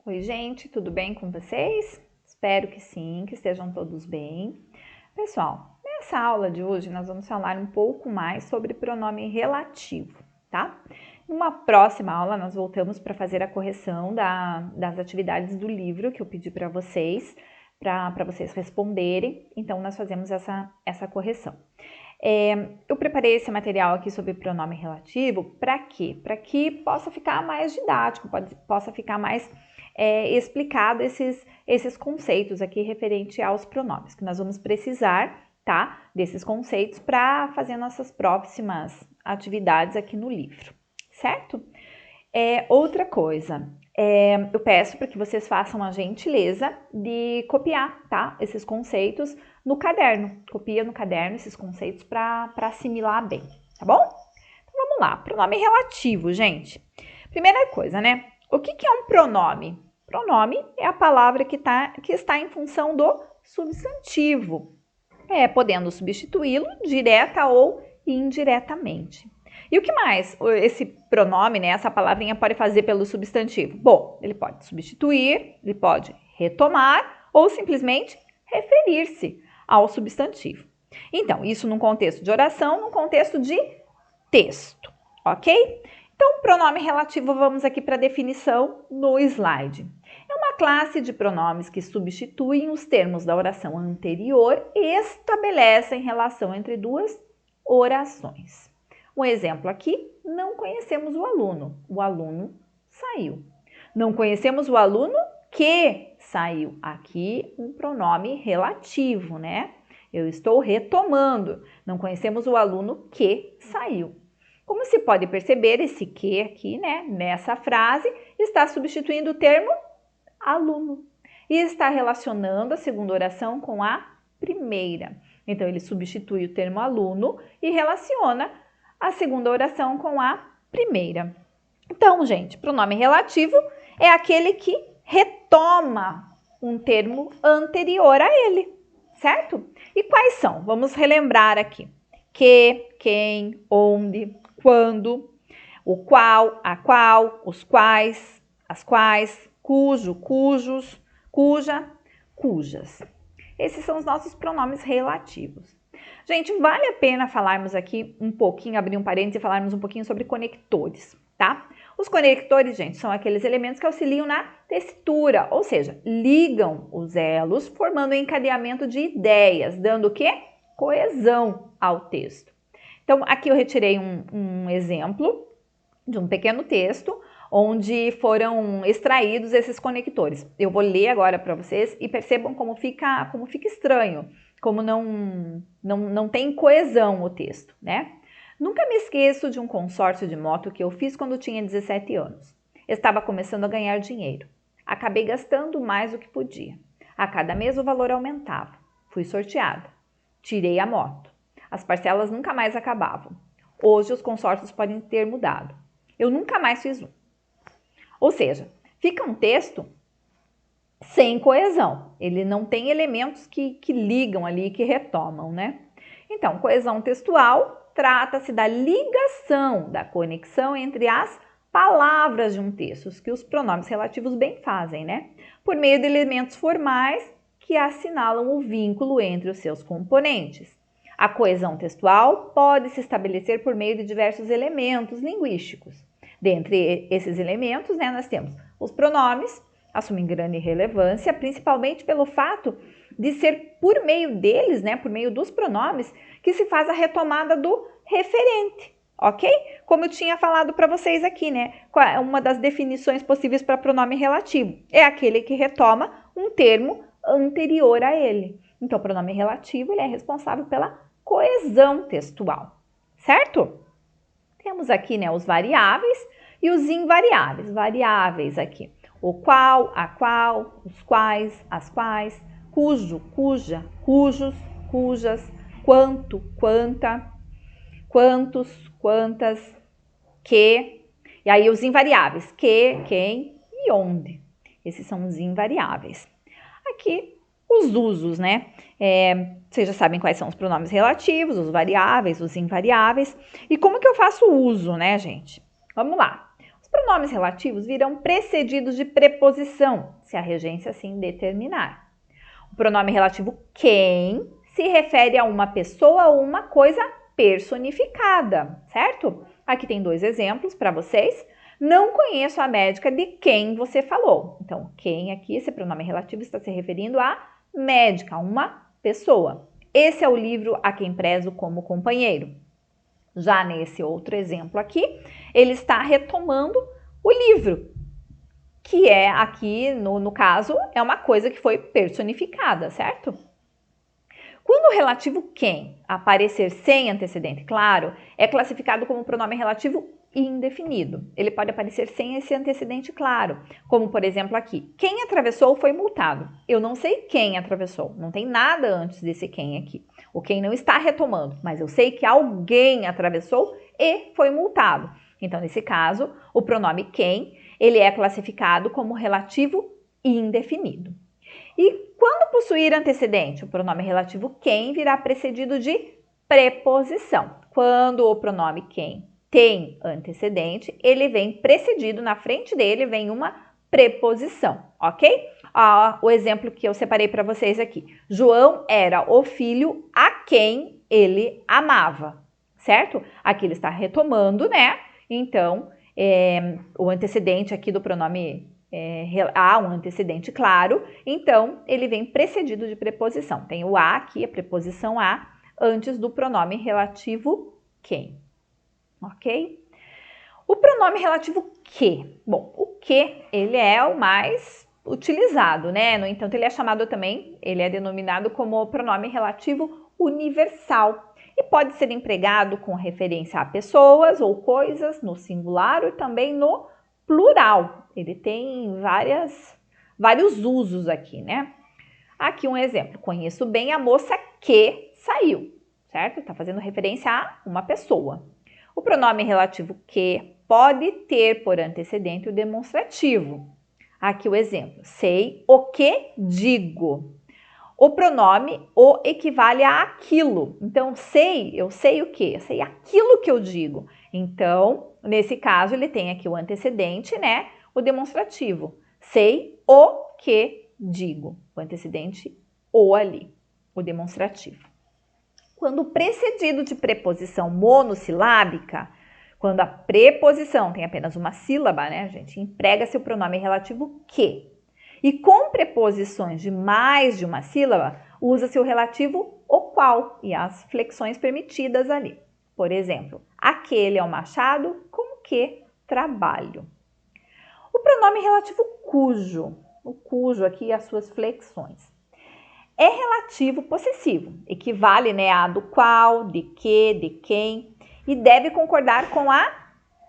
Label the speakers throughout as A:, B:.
A: Oi, gente, tudo bem com vocês? Espero que sim, que estejam todos bem. Pessoal, nessa aula de hoje nós vamos falar um pouco mais sobre pronome relativo, tá? Numa próxima aula nós voltamos para fazer a correção das atividades do livro que eu pedi para vocês responderem. Então nós fazemos essa correção. Eu preparei esse material aqui sobre pronome relativo para quê? Para que possa ficar mais didático, possa ficar mais explicado esses conceitos aqui referente aos pronomes, que nós vamos precisar, tá? Desses conceitos para fazer nossas próximas atividades aqui no livro, certo? Outra coisa, eu peço para que vocês façam a gentileza de copiar, tá? Esses conceitos no caderno. Copia no caderno esses conceitos para assimilar bem, tá bom? Então vamos lá, pronome relativo, gente. Primeira coisa, né? O que é um pronome? Pronome é a palavra que está em função do substantivo, podendo substituí-lo direta ou indiretamente. E o que mais esse pronome, né, essa palavrinha pode fazer pelo substantivo? Bom, ele pode substituir, ele pode retomar ou simplesmente referir-se ao substantivo. Então, isso num contexto de oração, num contexto de texto, ok? Então, pronome relativo, vamos aqui para a definição no slide. É uma classe de pronomes que substituem os termos da oração anterior e estabelecem relação entre duas orações. Um exemplo aqui, não conhecemos o aluno saiu. Não conhecemos o aluno que saiu. Aqui um pronome relativo, né? Eu estou retomando. Não conhecemos o aluno que saiu. Como se pode perceber, esse que aqui, né, nessa frase, está substituindo o termo aluno e está relacionando a segunda oração com a primeira. Então, ele substitui o termo aluno e relaciona a segunda oração com a primeira. Então, gente, pronome relativo é aquele que retoma um termo anterior a ele, certo? E quais são? Vamos relembrar aqui. Que, quem, onde, quando, o qual, a qual, os quais, as quais, cujo, cujos, cuja, cujas. Esses são os nossos pronomes relativos. Gente, vale a pena falarmos aqui um pouquinho, abrir um parênteses e falarmos um pouquinho sobre conectores, tá? Os conectores, gente, são aqueles elementos que auxiliam na tessitura, ou seja, ligam os elos, formando um encadeamento de ideias, dando o quê? Coesão ao texto. Então, aqui eu retirei um exemplo de um pequeno texto, onde foram extraídos esses conectores. Eu vou ler agora para vocês e percebam como fica estranho, como não tem coesão o texto, né? Nunca me esqueço de um consórcio de moto que eu fiz quando tinha 17 anos. Estava começando a ganhar dinheiro. Acabei gastando mais do que podia. A cada mês o valor aumentava. Fui sorteada. Tirei a moto. As parcelas nunca mais acabavam. Hoje os consórcios podem ter mudado. Eu nunca mais fiz um. Ou seja, fica um texto sem coesão. Ele não tem elementos que ligam ali, que retomam, né? Então, coesão textual trata-se da ligação, da conexão entre as palavras de um texto, que os pronomes relativos bem fazem, né? Por meio de elementos formais que assinalam o vínculo entre os seus componentes. A coesão textual pode se estabelecer por meio de diversos elementos linguísticos. Dentre esses elementos, né, nós temos os pronomes, assumem grande relevância, principalmente pelo fato de ser por meio deles, né, por meio dos pronomes, que se faz a retomada do referente, ok? Como eu tinha falado para vocês aqui, né, uma das definições possíveis para pronome relativo é aquele que retoma um termo anterior a ele. Então, o pronome relativo ele é responsável pela coesão textual, certo? Temos aqui, né, os variáveis e os invariáveis. Variáveis aqui, o qual, a qual, os quais, as quais, cujo, cuja, cujos, cujas, quanto, quanta, quantos, quantas, que. E aí os invariáveis, que, quem e onde. Esses são os invariáveis. Aqui os usos, né? Vocês já sabem quais são os pronomes relativos, os variáveis, os invariáveis. E como que eu faço o uso, né, gente? Vamos lá. Os pronomes relativos virão precedidos de preposição, se a regência assim determinar. O pronome relativo quem se refere a uma pessoa ou uma coisa personificada, certo? Aqui tem 2 exemplos para vocês. Não conheço a médica de quem você falou. Então, quem aqui, esse pronome relativo está se referindo a médica, uma pessoa. Esse é o livro a quem prezo como companheiro. Já nesse outro exemplo aqui, ele está retomando o livro, que é aqui, no caso, é uma coisa que foi personificada, certo? Quando o relativo quem aparecer sem antecedente claro, é classificado como pronome relativo indefinido. Ele pode aparecer sem esse antecedente claro, como por exemplo aqui, quem atravessou foi multado. Eu não sei quem atravessou, não tem nada antes desse quem aqui. O quem não está retomando, mas eu sei que alguém atravessou e foi multado. Então, nesse caso, o pronome quem, ele é classificado como relativo indefinido. E quando possuir antecedente, o pronome relativo quem virá precedido de preposição. Quando o pronome quem tem antecedente, ele vem precedido, na frente dele vem uma preposição, ok? O exemplo que eu separei para vocês aqui. João era o filho a quem ele amava, certo? Aqui ele está retomando, né? Então, o antecedente aqui do pronome há um antecedente claro, então ele vem precedido de preposição. Tem o a aqui, a preposição a, antes do pronome relativo quem, ok? O pronome relativo que, bom, o que, ele é o mais utilizado, né? No entanto, ele é chamado também, ele é denominado como pronome relativo universal e pode ser empregado com referência a pessoas ou coisas no singular e também no plural. Ele tem vários usos aqui, né? Aqui um exemplo. Conheço bem a moça que saiu, certo? Está fazendo referência a uma pessoa. O pronome relativo que pode ter por antecedente o demonstrativo. Aqui o exemplo. Sei o que digo. O pronome o equivale a aquilo. Então, eu sei o que? Eu sei aquilo que eu digo. Então, nesse caso, ele tem aqui o antecedente, né? O demonstrativo. Sei o que digo. O antecedente, o ali. O demonstrativo. Quando precedido de preposição monossilábica, quando a preposição tem apenas uma sílaba, né, gente? Emprega-se o pronome relativo que. E com preposições de mais de uma sílaba, usa-se o relativo o qual e as flexões permitidas ali. Por exemplo, aquele é o machado com que trabalho. O pronome relativo cujo, o cujo aqui e as suas flexões, é relativo possessivo, equivale, né, a do qual, de que, de quem, e deve concordar com a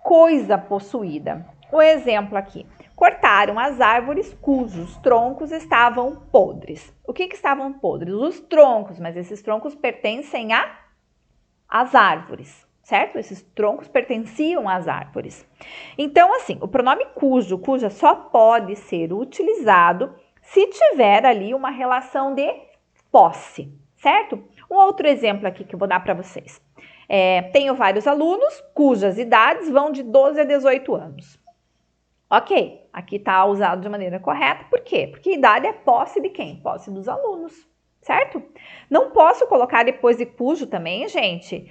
A: coisa possuída. O exemplo aqui. Cortaram as árvores cujos troncos estavam podres. O que estavam podres? Os troncos, mas esses troncos pertencem às árvores, certo? Esses troncos pertenciam às árvores. Então, assim, o pronome cujo, cuja só pode ser utilizado se tiver ali uma relação de posse, certo? Um outro exemplo aqui que eu vou dar para vocês. Tenho vários alunos cujas idades vão de 12 a 18 anos. Ok, aqui está usado de maneira correta. Por quê? Porque idade é posse de quem? Posse dos alunos, certo? Não posso colocar depois de cujo também, gente,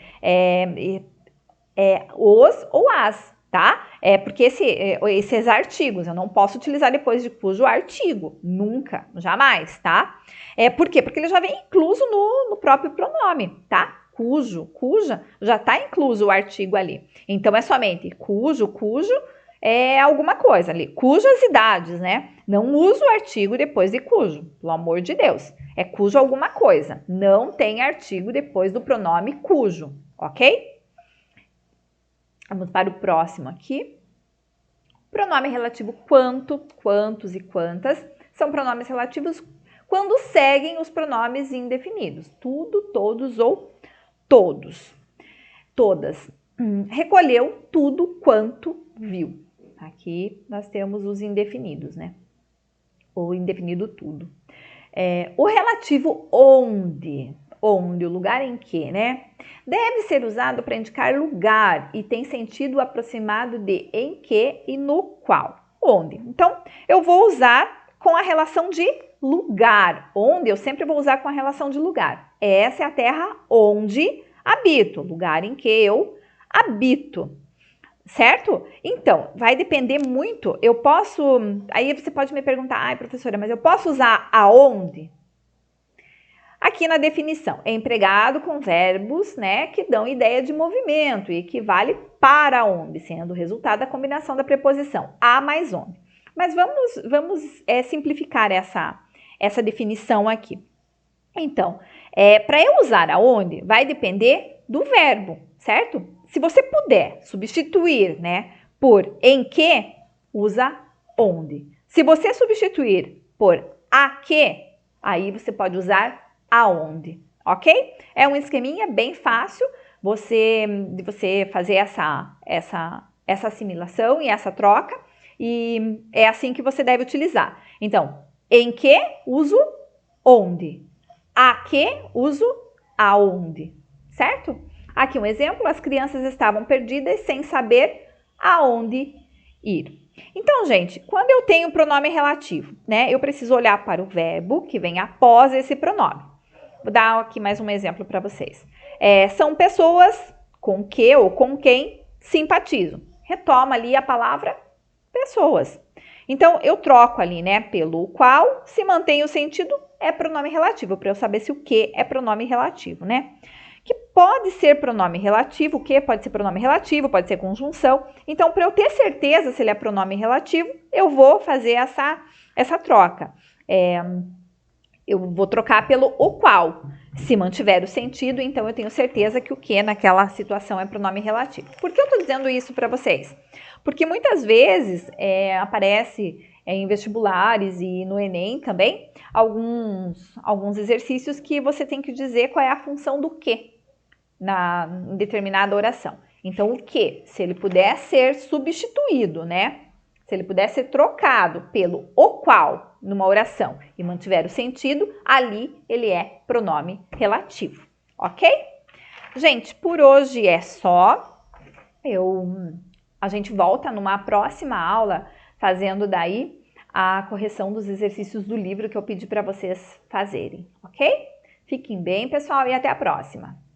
A: os ou as, tá? Porque esses artigos, eu não posso utilizar depois de cujo artigo, nunca, jamais, tá? Por quê? Porque ele já vem incluso no próprio pronome, tá? Cujo, cuja, já está incluso o artigo ali. Então, é somente cujo, cujo, é alguma coisa ali, cujas idades, né? Não uso o artigo depois de cujo, pelo amor de Deus. É cujo alguma coisa, não tem artigo depois do pronome cujo, ok? Vamos para o próximo aqui. Pronome relativo quanto, quantos e quantas são pronomes relativos quando seguem os pronomes indefinidos. Tudo, todos ou todos. Todas. Recolheu tudo quanto viu. Aqui nós temos os indefinidos, né? O indefinido tudo. O relativo onde. onde, o lugar em que, né? Deve ser usado para indicar lugar e tem sentido aproximado de em que e no qual. Onde? Então, eu vou usar com a relação de lugar. Onde? Eu sempre vou usar com a relação de lugar. Essa é a terra onde habito, lugar em que eu habito. Certo? Então, vai depender muito. Eu posso... Aí você pode me perguntar, ai, professora, mas eu posso usar aonde? Aqui na definição, é empregado com verbos, né, que dão ideia de movimento e equivale para onde, sendo o resultado da combinação da preposição a mais onde. Mas vamos simplificar essa definição aqui. Então, para eu usar aonde, vai depender do verbo, certo? Se você puder substituir, né, por em que, usa onde. Se você substituir por a que, aí você pode usar aonde, ok? É um esqueminha bem fácil de você fazer essa assimilação e essa troca, e é assim que você deve utilizar. Então, em que, uso onde. A que, uso aonde, certo? Aqui um exemplo, as crianças estavam perdidas sem saber aonde ir. Então, gente, quando eu tenho pronome relativo, né, eu preciso olhar para o verbo que vem após esse pronome. Vou dar aqui mais um exemplo para vocês. São pessoas com que ou com quem simpatizo. Retoma ali a palavra pessoas. Então, eu troco ali, né, pelo qual, se mantém o sentido, é pronome relativo, para eu saber se o que é pronome relativo, né? Que pode ser pronome relativo, o que pode ser pronome relativo, pode ser conjunção. Então, para eu ter certeza se ele é pronome relativo, eu vou fazer essa troca. Eu vou trocar pelo o qual. Se mantiver o sentido, então eu tenho certeza que o que naquela situação é pronome relativo. Por que eu estou dizendo isso para vocês? Porque muitas vezes aparece em vestibulares e no Enem também alguns exercícios que você tem que dizer qual é a função do que em determinada oração. Então, o que, se ele puder ser substituído, né? Se ele puder ser trocado pelo o qual numa oração e mantiver o sentido, ali ele é pronome relativo, ok? Gente, por hoje é só. A gente volta numa próxima aula fazendo daí a correção dos exercícios do livro que eu pedi para vocês fazerem, ok? Fiquem bem, pessoal, e até a próxima!